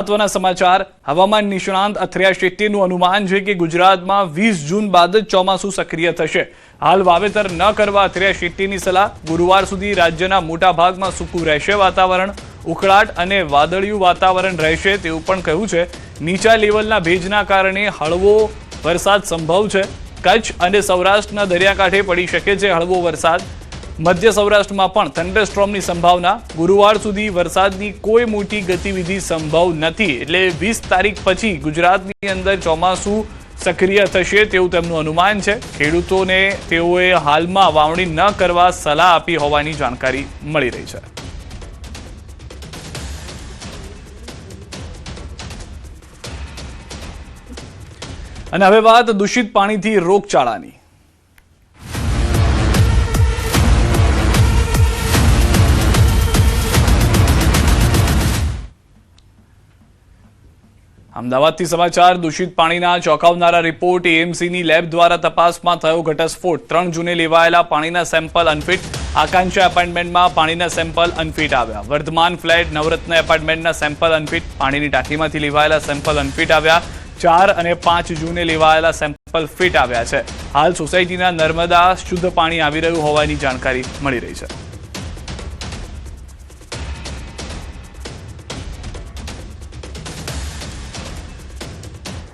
મહત્વના સમાચાર હવામાન નિષ્ણાંત અથર્યા શેટ્ટીનું અનુમાન છે કે ગુજરાતમાં 20 જૂન બાદ જ ચોમાસું સક્રિય થશે। હાલ વાવેતર ન કરવા અથર્યા શેટ્ટીની સલાહ। ગુરુવાર સુધી રાજ્યના મોટા ભાગમાં સૂકું રહેશે વાતાવરણ। ઉકળાટ અને વાદળિયું વાતાવરણ રહેશે તેવું પણ કહ્યું છે। નીચા લેવલના ભેજના કારણે હળવો વરસાદ સંભવ છે। કચ્છ અને સૌરાષ્ટ્રના દરિયાકાંઠે પડી શકે છે હળવો વરસાદ। મધ્ય સૌરાષ્ટ્રમાં પણ થંડરસ્ટ્રોમની સંભાવના। ગુરુવાર સુધી વરસાદની કોઈ મોટી ગતિવિધિ સંભવ નથી, એટલે 20 તારીખ પછી ગુજરાતની અંદર ચોમાસું સક્રિય થશે તેવું તેમનું અનુમાન છે। ખેડૂતોને તેઓએ હાલમાં વાવણી ન કરવા સલાહ આપી હોવાની જાણકારી મળી રહી છે। અને હવે વાત દૂષિત પાણીથી રોગચાળાની। અમદાવાદથી સમાચાર। દૂષિત પાણીના ચોંકાવનારા રિપોર્ટ। એએમસીની લેબ દ્વારા તપાસમાં થયો ઘટસ્ફોટ। 3 જૂને લેવાયેલા પાણીના સેમ્પલ અનફિટ। આકાંક્ષા એપાર્ટમેન્ટમાં પાણીના સેમ્પલ અનફિટ આવ્યા। વર્ધમાન ફ્લેટ નવરત્ન એપાર્ટમેન્ટના સેમ્પલ અનફિટ। પાણીની ટાંકીમાંથી લેવાયેલા સેમ્પલ અનફિટ આવ્યા। 4 અને 5 જૂને લેવાયેલા સેમ્પલ ફિટ આવ્યા છે। હાલ સોસાયટીના નર્મદા શુદ્ધ પાણી આવી રહ્યું હોવાની જાણકારી મળી રહી છે।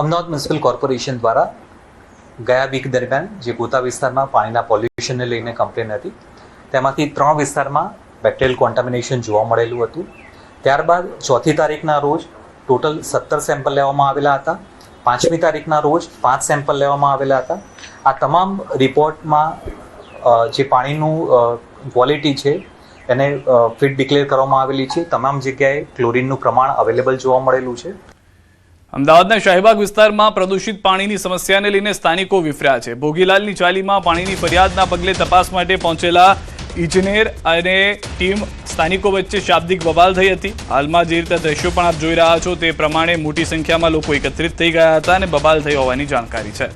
અમદાવાદ મ્યુનિસિપલ કોર્પોરેશન દ્વારા ગયા વીક દરમિયાન જે ગોતા વિસ્તારમાં પાણીના પોલ્યુશનને લઈને કમ્પ્લેન હતી, તેમાંથી 3 વિસ્તારમાં બેક્ટેરિયલ કોન્ટામિનેશન જોવા મળેલું હતું। ત્યારબાદ 4મી તારીખના રોજ ટોટલ 17 સેમ્પલ લેવામાં આવેલા હતા। 5મી તારીખના રોજ 5 સેમ્પલ લેવામાં આવેલા હતા। આ તમામ રિપોર્ટમાં જે પાણીનું ક્વોલિટી છે એને ફિટ ડિક્લેર કરવામાં આવેલી છે। તમામ જગ્યાએ ક્લોરીનનું પ્રમાણ અવેલેબલ જોવા મળેલું છે। અમદાવાદના શાહીબાગ વિસ્તારમાં પ્રદૂષિત પાણીની સમસ્યાને લઈને સ્થાનિકો વિફર્યા છે। ભોગીલાલની ચાલીમાં પાણીની ફરિયાદના પગલે તપાસ માટે પહોંચેલા ઇજનેર અને ટીમ સ્થાનિકો વચ્ચે શાબ્દિક બબાલ થઈ હતી। હાલમાં જે રીતે દ્રશ્યો પણ આપ જોઈ રહ્યા છો તે પ્રમાણે મોટી સંખ્યામાં લોકો એકત્રિત થઈ ગયા હતા અને બબાલ થઈ હોવાની જાણકારી છે।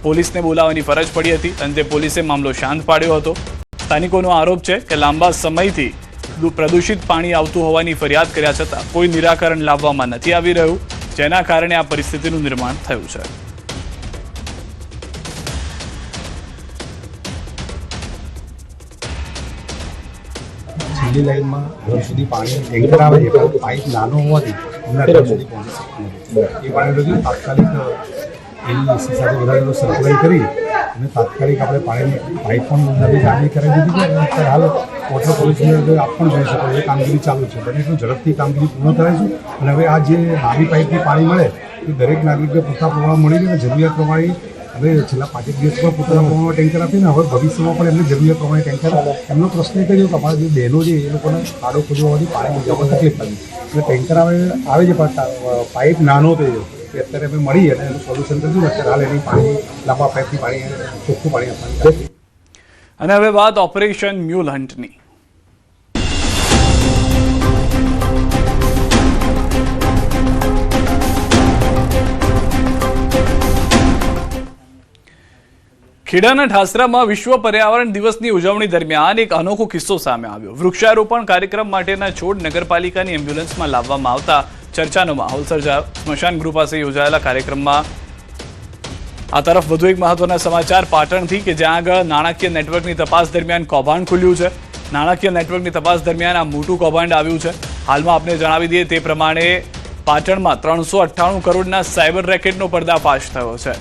પોલીસને બોલાવવાની ફરજ પડી હતી। અંતે પોલીસે મામલો શાંત પાડ્યો હતો। સ્થાનિકોનો આરોપ છે કે લાંબા સમયથી પ્રદૂષિત પાણી આવતું હોવાની ફરિયાદ કર્યા છતાં કોઈ નિરાકરણ લાવવામાં નથી આવી રહ્યું, જેના કારણે આ પરિસ્થિતિનું નિર્માણ થયું છે। છેલ્લી લાઈનમાં ઘર સુધી પાણી ટેન્કર આવે છે, પરંતુ પાઇપ નાનો હોવાથી એમના ઘર સુધી પહોંચી શકતું નથી। એ પાણી લગી તાત્કાલિક એલઈસી સાથે બધા સપ્લાય કરી અને તાત્કાલિક આપણે પાણીની પાઇપ પણ નવી જાળવી કરાવી દીધી છે। હાલ વોટર પોલ્યુશન આપ પણ જોઈ શકો એ કામગીરી ચાલુ છે। બને એટલું ઝડપથી કામગીરી પૂર્ણ કરાવીશું અને હવે આ જે નાની પાઇપથી પાણી મળે એ દરેક નાગરિકને પૂરતા પ્રમાણમાં મળી રહે અને જરૂરિયાત પ્રમાણે હવે છેલ્લા 5 દિવસમાં પૂરતા પ્રમાણમાં ટેન્કર આપીને હવે ભવિષ્યમાં પણ એમને જરૂરિયાત પ્રમાણે ટેન્કર। એમનો પ્રશ્ન એ કર્યો કે અમારા જે બહેનો છે એ લોકોને ખાડો ખોદવા હોવાથી પાણી મૂકવામાં તકલીફ પડી એટલે ટેન્કર આવે છે પણ પાઇપ નાનો થઈ ગયો એ અત્યારે અમે મળી અને એનું સોલ્યુશન કર્યું। અત્યારે હાલ એની પાણી લાંબા પાઇપથી પાણી ચોખ્ખું પાણી આપવાની। અને હવે વાત ઓપરેશન મ્યુલ હન્ટની। ખેડાના ઠાસરામાં વિશ્વ પર્યાવરણ દિવસની ઉજવણી દરમિયાન એક અનોખો કિસ્સો સામે આવ્યો। વૃક્ષારોપણ કાર્યક્રમ માટેના છોડ નગરપાલિકાની એમ્બ્યુલન્સમાં લાવવામાં આવતા ચર્ચાનો માહોલ સર્જાયો। સ્મશાન ગૃહ પાસે યોજાયેલા કાર્યક્રમમાં આ તરફ વધુ એક મહત્વના સમાચાર પાટણથી કે જ્યાં આગળ નાણાકીય નેટવર્કની તપાસ દરમિયાન કૌભાંડ ખુલ્યું છે। નાણાકીય નેટવર્કની તપાસ દરમિયાન આ મોટું કૌભાંડ આવ્યું છે। હાલમાં આપને જણાવી દઈએ તે પ્રમાણે પાટણમાં 398 કરોડના સાયબર રેકેટનો પર્દાફાશ થયો છે।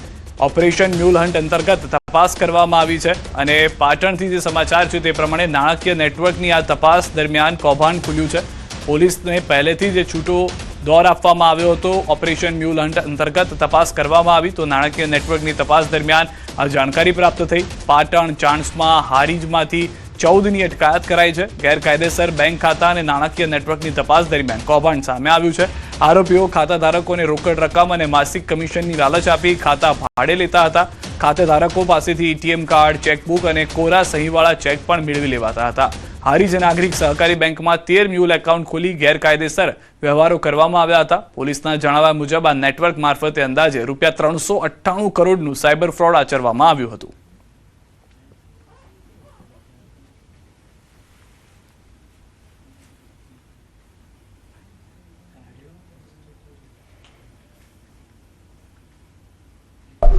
ઓપરેશન મ્યુલ હન્ટ અંતર્ગત તપાસ કરવામાં આવી છે અને પાટણથી જે સમાચાર છે તે પ્રમાણે નાણાકીય નેટવર્કની આ તપાસ દરમિયાન કૌભાંડ ખુલ્યું છે। પોલીસને પહેલેથી જ છૂટો દોર આપવામાં આવ્યો હતો। ઓપરેશન મ્યુલ હન્ટ અંતર્ગત તપાસ કરવામાં આવી તો નાણાકીય નેટવર્કની તપાસ દરમિયાન આ જાણકારી પ્રાપ્ત થઈ। પાટણ, ચાણસ્મા, હારીજમાંથી 14ની અટકાયત કરાઈ છે। ગેરકાયદેસર બેંક ખાતા અને નાણાકીય નેટવર્કની તપાસ દરમિયાન કૌભાંડ સામે આવ્યું છે। આરોપીઓ ખાતાધારકોને રોકડ રકમ અને માસિક કમિશનની લાલચ આપી ખાતા ભાડે લેતા હતા। ખાતેધારકો પાસેથી એટીએમ કાર્ડ, ચેકબુક અને કોરા સહીવાળા ચેક પણ મેળવી લેવાતા હતા। હારીજ નાગરિક સહકારી બેંકમાં 13 મ્યુલ એકાઉન્ટ ખોલી ગેરકાયદેસર વ્યવહારો કરવામાં આવ્યા હતા। પોલીસના જણાવ્યા મુજબ આ નેટવર્ક મારફતે અંદાજે ₹398 કરોડનું સાયબર ફ્રોડ આચરવામાં આવ્યું હતું।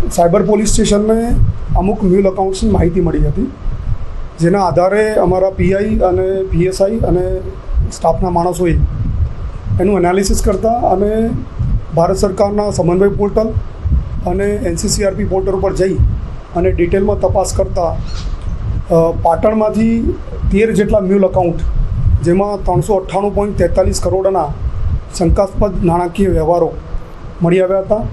સાયબર પોલીસ સ્ટેશનને અમુક મ્યુલ અકાઉન્ટ્સની માહિતી મળી હતી, જેના આધારે અમારા પીઆઈ અને પીએસઆઈ અને સ્ટાફના માણસોએ એનું એનાલિસિસ કરતા અને ભારત સરકારના સમન્વય પોર્ટલ અને એનસીસીઆરપી પોર્ટલ ઉપર જઈ અને ડિટેલમાં તપાસ કરતા પાટણમાંથી 13 જેટલા મ્યુલ અકાઉન્ટ, જેમાં 398.43 કરોડના શંકાસ્પદ નાણાકીય વ્યવહારો મળી આવ્યા હતા.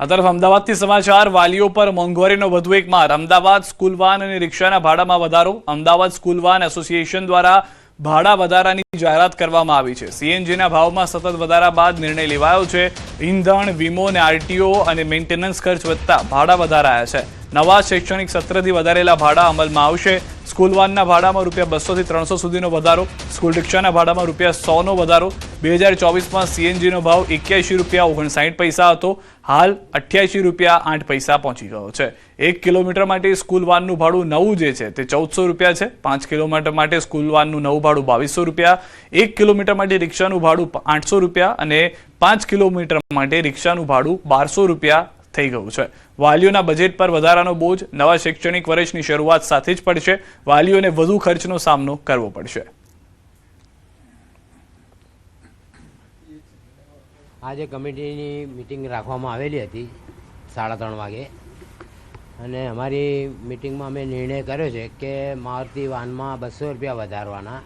આ તરફ અમદાવાદથી સમાચાર. વાલીઓ પર મોંઘવારીનો વધુ એક માર. અમદાવાદ સ્કૂલ વાન અને રિક્ષાના ભાડામાં વધારો. અમદાવાદ સ્કૂલ વાન એસોસિએશન દ્વારા ભાડા વધારાની જાહેરાત કરવામાં આવી છે. સીએનજીના ભાવમાં સતત વધારા બાદ નિર્ણય લેવાયો છે. ઈંધણ, વીમો અને આરટીઓ અને મેન્ટેનન્સ ખર્ચ વધતા ભાડા વધારાયા છે. નવા શૈક્ષણિક સત્રથી વધારેલા ભાડા અમલમાં આવશે. સ્કૂલ વાનના ભાડામાં ₹200 થી 300 સુધીનો વધારો. સ્કૂલ રિક્ષાના ભાડામાં ₹100નો વધારો. 2024માં સીએનજીનો ભાવ ₹81.59 હતો. હાલ ₹88.08 પહોંચી ગયો છે. 1 કિલોમીટર માટે સ્કૂલ વાનનું ભાડું નવું જે છે તે ₹1400 છે. 5 કિલોમીટર માટે સ્કૂલ વાનનું નવું ભાડું ₹2200. 1 કિલોમીટર માટે રિક્ષાનું ભાડું ₹800 અને 5 કિલોમીટર માટે રિક્ષાનું ભાડું ₹1200 થઈ ગયું છે. વાલીઓના બજેટ પર વધારાનો બોજ નવા શૈક્ષણિક વર્ષની શરૂઆત સાથે જ પડશે. વાલીઓને વધુ ખર્ચનો સામનો કરવો પડશે. આજે કમિટીની મિટિંગ રાખવામાં આવેલી હતી 3:30 વાગે, અને અમારી મિટિંગમાં અમે નિર્ણય કર્યો છે કે મારુતિ વાનમાં ₹200 વધારવાના,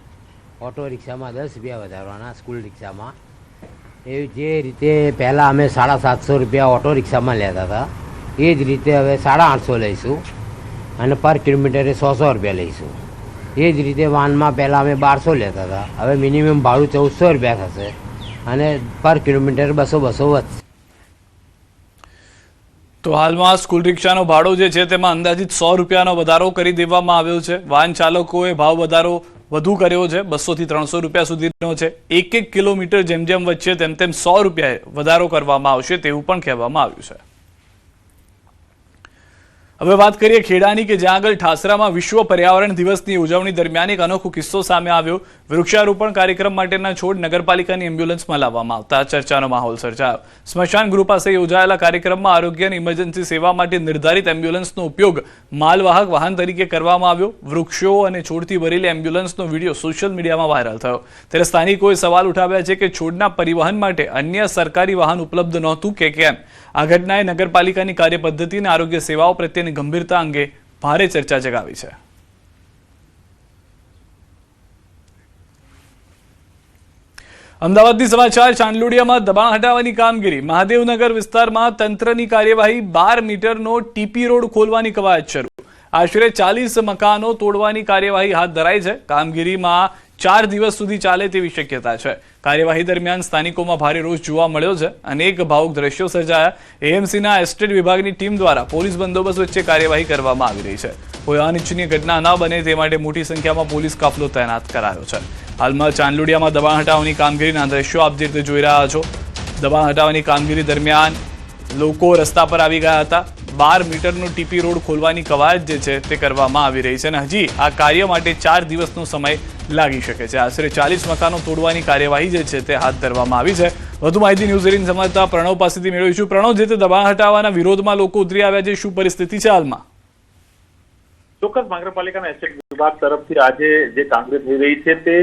ઓટો રિક્ષામાં ₹10 વધારવાના, સ્કૂલ રિક્ષામાં એ જે રીતે પહેલાં અમે ₹750 ઓટો રિક્ષામાં લેતા હતા એ જ રીતે હવે ₹850 લઈશું અને પર કિલોમીટરે ₹100 લઈશું. એ જ રીતે વાનમાં પહેલાં અમે 1200 લેતા હતા, હવે મિનિમમ ભાડું ₹1400 થશે અને પર કિલોમીટર 200 વધશે. તો હાલમાં સ્કૂલ રિક્ષાનો ભાડો જે છે તેમાં અંદાજિત ₹100નો વધારો કરી દેવામાં આવ્યો છે. વાહન ચાલકોએ ભાવ વધારો વધુ કર્યો છે. ₹200 થી ₹300 સુધીનો છે. 1 કિલોમીટર જેમ જેમ વધશે તેમ તેમ ₹100 વધારો કરવામાં આવશે તેવું પણ કહેવામાં આવ્યું છે. હવે વાત કરીએ ખેડાની, કે જ્યાં આગળ ઠાસરામાં વિશ્વ પર્યાવરણ દિવસની ઉજવણી દરમિયાન એક અનોખો કિસ્સો સામે આવ્યો. વૃક્ષારોપણ કાર્યક્રમ માટેના છોડ નગરપાલિકાની એમ્બ્યુલન્સમાં લાવવામાં આવતા ચર્ચાનો માહોલ સર્જાયો. સ્મશાન ગૃહ પાસે યોજાયેલા કાર્યક્રમમાં આરોગ્ય અને ઇમરજન્સી સેવા માટે નિર્ધારિત એમ્બ્યુલન્સનો ઉપયોગ માલવાહક વાહન તરીકે કરવામાં આવ્યો. વૃક્ષો અને છોડથી ભરેલી એમ્બ્યુલન્સનો વિડીયો સોશિયલ મીડિયામાં વાયરલ થયો. ત્યારે સ્થાનિકોએ સવાલ ઉઠાવ્યા છે કે છોડના પરિવહન માટે અન્ય સરકારી વાહન ઉપલબ્ધ નહોતું કે કેમ. આ ઘટનાએ નગરપાલિકાની કાર્યપદ્ધતિ અને આરોગ્ય સેવાઓ પ્રત્યેની ગંભીરતા અંગે ભારે ચર્ચા જગાવી છે. અમદાવાદથી સમાચાર. ચાંદલોડિયામાં દબાણ હટાવવાની કામગીરી. મહાદેવનગર વિસ્તારમાં તંત્રની કાર્યવાહી. 12 મીટરનો ટીપી રોડ ખોલવાની કવાયત શરૂ. આશરે 40 મકાનો તોડવાની કાર્યવાહી હાથ ધરાઈ છે. કામગીરીમાં 4 દિવસ સુધી ચાલે તેવી શક્યતા છે. કાર્યવાહી દરમિયાન સ્થાનિકોમાં ભારે રોષ જોવા મળ્યો છે. અનેક ભાવુક દ્રશ્યો સર્જાયા. એએમસીના એસ્ટેટ વિભાગની ટીમ દ્વારા પોલીસ બંદોબસ્ત વચ્ચે કાર્યવાહી કરવામાં આવી રહી છે. કોઈ અનિચ્છનીય ઘટના ન બને તે માટે મોટી સંખ્યામાં પોલીસ કાફલો તૈનાત કરાયો છે. હાલમાં ચાંદલોડિયામાં દબાણ હટાવવાની કામગીરીના દ્રશ્યો આપ જે રીતે જોઈ રહ્યા છો. દબાણ હટાવવાની કામગીરી દરમિયાન લોકો રસ્તા પર આવી ગયા હતા. 12 મીટરનો ટીપી રોડ ખોલવાની કવાયત જે છે તે કરવામાં આવી રહી છે અને હજી આ કાર્ય માટે 4 દિવસનો સમય લાગી શકે છે. આશરે 40 મકાનો તોડવાની કાર્યવાહી જે છે તે હાથ ધરવામાં આવી છે. વધુ માહિતી ન્યૂઝ 18 સમાચાર પ્રણવ પાસેથી મેળવીશું. પ્રણવ, જે તે દબાણ હટાવવાના વિરોધમાં લોકો ઉતરી આવ્યા છે, શું પરિસ્થિતિ છે હાલમાં? ચોક્કસ નગરપાલિકાના એસ્ટેટ વિભાગ તરફથી આજે જે કામગીરી થઈ રહી છે તે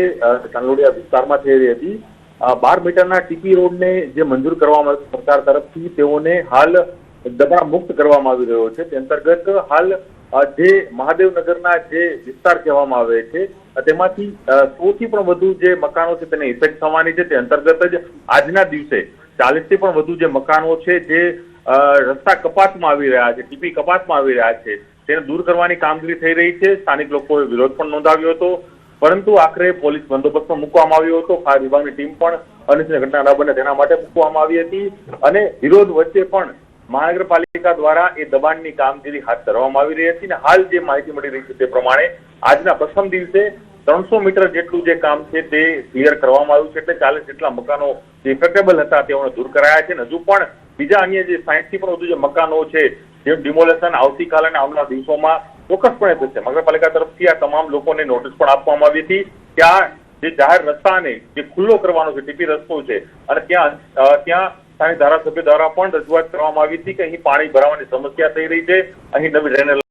ચાંદલોડિયા વિસ્તારમાં થઈ રહી હતી. 12 મીટરના ટીપી રોડને જે મંજૂર કરવામાં આવ્યો સરકાર તરફથી તેઓને હાલ દબાણ મુક્ત કરવામાં આવી રહ્યો છે. તે અંતર્ગત હાલ જે મહાદેવનગરના જે વિસ્તાર કહેવામાં આવે છે તેમાંથી 100થી પણ વધુ જે મકાનો છે તેને ઇફેક્ટ થવાની છે. તે અંતર્ગત જ આજના દિવસે 40થી પણ વધુ જે મકાનો છે જે રસ્તા કપાતમાં આવી રહ્યા છે, ટીપી કપાતમાં આવી રહ્યા છે, તેને દૂર કરવાની કામગીરી થઈ રહી છે. સ્થાનિક લોકોએ વિરોધ પણ નોંધાવ્યો હતો, પરંતુ આખરે પોલીસ બંદોબસ્તમાં મૂકવામાં આવ્યો હતો. ફાયર વિભાગની ટીમ પણ અનિચ્છનીય ઘટના ન બને તેના માટે મૂકવામાં આવી હતી અને વિરોધ વચ્ચે પણ મહાનગરપાલિકા દ્વારા એ દબાણની કામગીરી હાથ ધરવામાં આવી રહી હતી. અને હાલ જે માહિતી મળી રહી છે તે પ્રમાણે આજના પ્રથમ દિવસે 300 મીટર જેટલું જે કામ છે તે ક્લિયર કરવામાં આવ્યું છે. એટલે 40 જેટલા મકાનો જે ઇફેક્ટેબલ હતા તેઓને દૂર કરાયા છે. હજુ પણ બીજા અન્ય જે 60થી પણ વધુ જે મકાનો છે જે ડિમોલેશન આવતીકાલે અને આવનારા દિવસોમાં ચોક્કસપણે થશે. નગરપાલિકા તરફથી આ તમામ લોકોને નોટિસ પણ આપવામાં આવી હતી કે આ જે જાહેર રસ્તાને જે ખુલ્લો કરવાનો છે, ટીપી રસ્તો છે અને ત્યાં સ્થાનિક ધારાસભ્ય દ્વારા પણ રજૂઆત કરવામાં આવી હતી કે અહીં પાણી ભરાવાની સમસ્યા થઈ રહી છે, અહીં નવી ડ્રેનેજ